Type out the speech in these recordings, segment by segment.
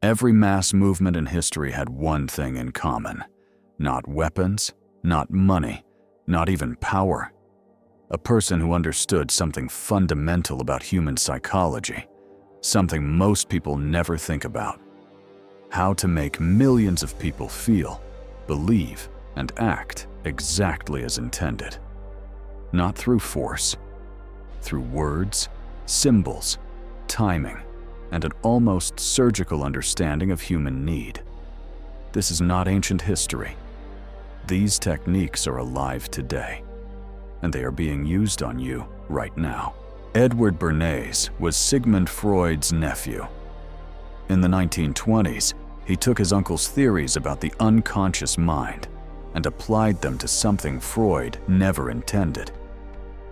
Every mass movement in history had one thing in common. Not weapons, not money, not even power. A person who understood something fundamental about human psychology, something most people never think about. How to make millions of people feel, believe, and act exactly as intended. Not through force, through words, symbols, timing, and an almost surgical understanding of human need. This is not ancient history. These techniques are alive today, and they are being used on you right now. Edward Bernays was Sigmund Freud's nephew. In the 1920s, he took his uncle's theories about the unconscious mind and applied them to something Freud never intended: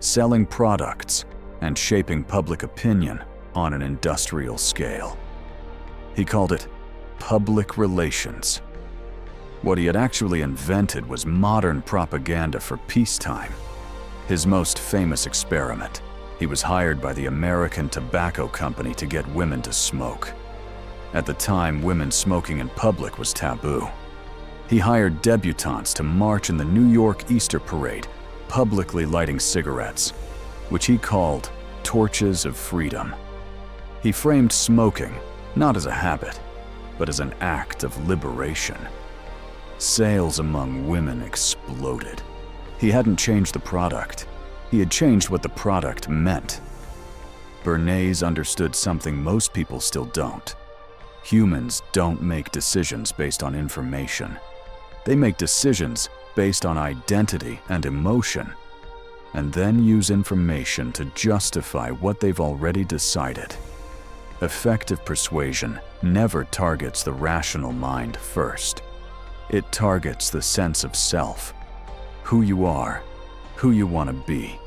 selling products and shaping public opinion on an industrial scale. He called it public relations. What he had actually invented was modern propaganda for peacetime. His most famous experiment: he was hired by the American Tobacco Company to get women to smoke. At the time, women smoking in public was taboo. He hired debutantes to march in the New York Easter Parade, publicly lighting cigarettes, which he called torches of freedom. He framed smoking not as a habit, but as an act of liberation. Sales among women exploded. He hadn't changed the product. He had changed what the product meant. Bernays understood something most people still don't. Humans don't make decisions based on information. They make decisions based on identity and emotion, and then use information to justify what they've already decided. Effective persuasion never targets the rational mind first. It targets the sense of self, who you are, who you want to be,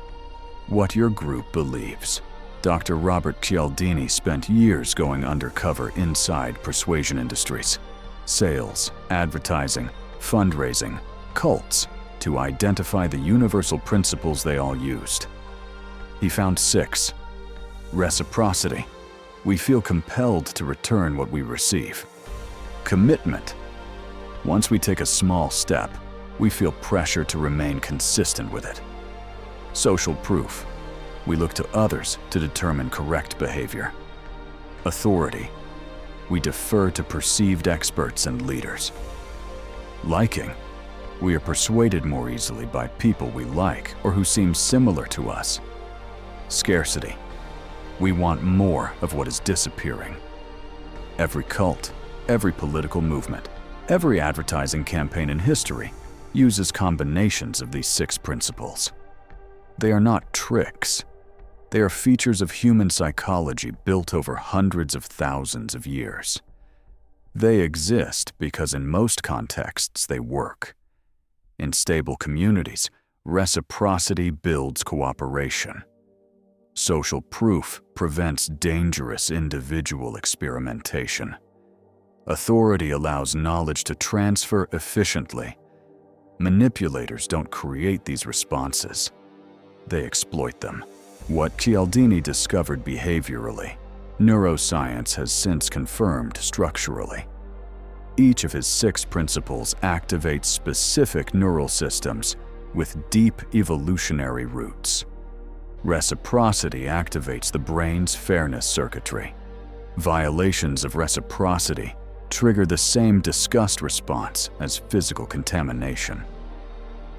what your group believes. Dr. Robert Cialdini spent years going undercover inside persuasion industries, sales, advertising, fundraising, cults, to identify the universal principles they all used. He found 6. Reciprocity. We feel compelled to return what we receive. Commitment. Once we take a small step, we feel pressure to remain consistent with it. Social proof. We look to others to determine correct behavior. Authority. We defer to perceived experts and leaders. Liking. We are persuaded more easily by people we like or who seem similar to us. Scarcity. We want more of what is disappearing. Every cult, every political movement, every advertising campaign in history uses combinations of these 6 principles. They are not tricks. They are features of human psychology built over hundreds of thousands of years. They exist because in most contexts they work. In stable communities, reciprocity builds cooperation. Social proof prevents dangerous individual experimentation. Authority allows knowledge to transfer efficiently. Manipulators don't create these responses. They exploit them. What Cialdini discovered behaviorally, neuroscience has since confirmed structurally. Each of his 6 principles activates specific neural systems with deep evolutionary roots. Reciprocity activates the brain's fairness circuitry. Violations of reciprocity trigger the same disgust response as physical contamination.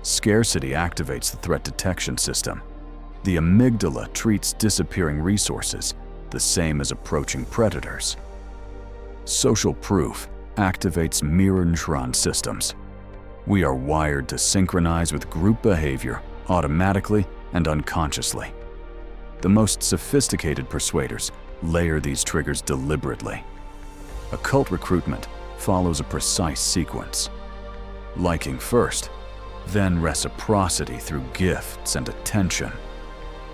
Scarcity activates the threat detection system. The amygdala treats disappearing resources the same as approaching predators. Social proof activates mirror neuron systems. We are wired to synchronize with group behavior automatically and unconsciously. The most sophisticated persuaders layer these triggers deliberately. Occult recruitment follows a precise sequence. Liking first, then reciprocity through gifts and attention,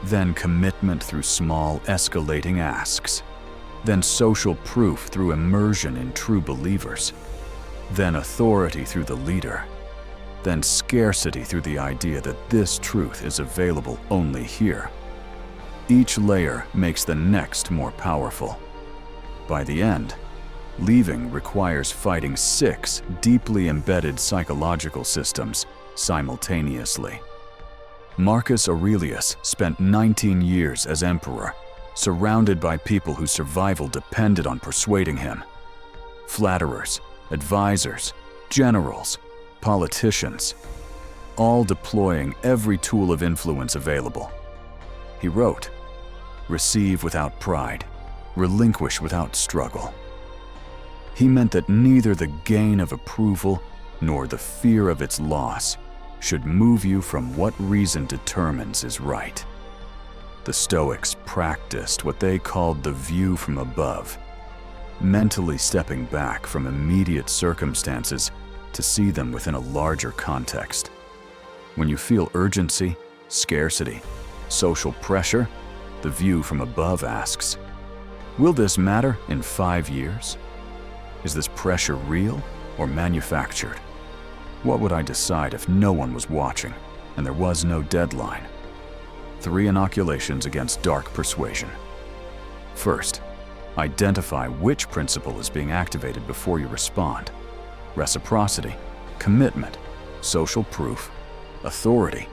then commitment through small escalating asks, then social proof through immersion in true believers, then authority through the leader, then scarcity through the idea that this truth is available only here. Each layer makes the next more powerful. By the end, Leaving requires fighting 6 deeply embedded psychological systems simultaneously. Marcus Aurelius spent 19 years as emperor, surrounded by people whose survival depended on persuading him. Flatterers, advisors, generals, politicians, all deploying every tool of influence available. He wrote, "Receive without pride, relinquish without struggle." He meant that neither the gain of approval nor the fear of its loss should move you from what reason determines is right. The Stoics practiced what they called the view from above, mentally stepping back from immediate circumstances to see them within a larger context. When you feel urgency, scarcity, social pressure, the view from above asks, will this matter in 5 years? Is this pressure real or manufactured? What would I decide if no one was watching and there was no deadline? 3 inoculations against dark persuasion. First, identify which principle is being activated before you respond. Reciprocity, commitment, social proof, authority,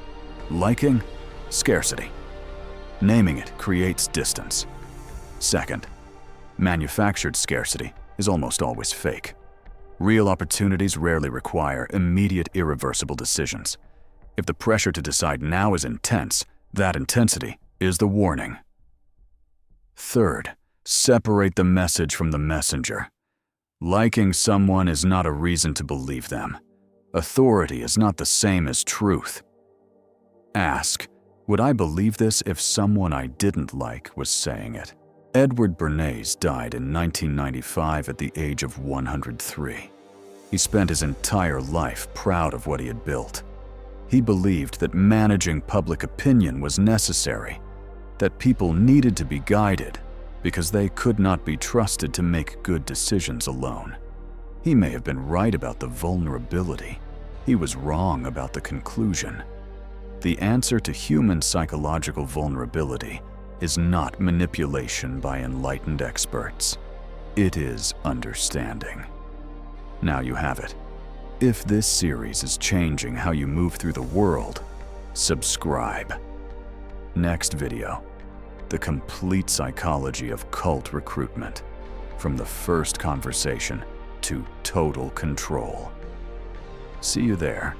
liking, scarcity. Naming it creates distance. Second, manufactured scarcity is almost always fake. Real opportunities rarely require immediate, irreversible decisions. If the pressure to decide now is intense, that intensity is the warning. Third, separate the message from the messenger. Liking someone is not a reason to believe them. Authority is not the same as truth. Ask, would I believe this if someone I didn't like was saying it? Edward Bernays died in 1995 at the age of 103. He spent his entire life proud of what he had built. He believed that managing public opinion was necessary, that people needed to be guided because they could not be trusted to make good decisions alone. He may have been right about the vulnerability. He was wrong about the conclusion. The answer to human psychological vulnerability is not manipulation by enlightened experts. It is understanding. Now you have it. If this series is changing how you move through the world, subscribe. Next video, the complete psychology of cult recruitment, from the first conversation to total control. See you there.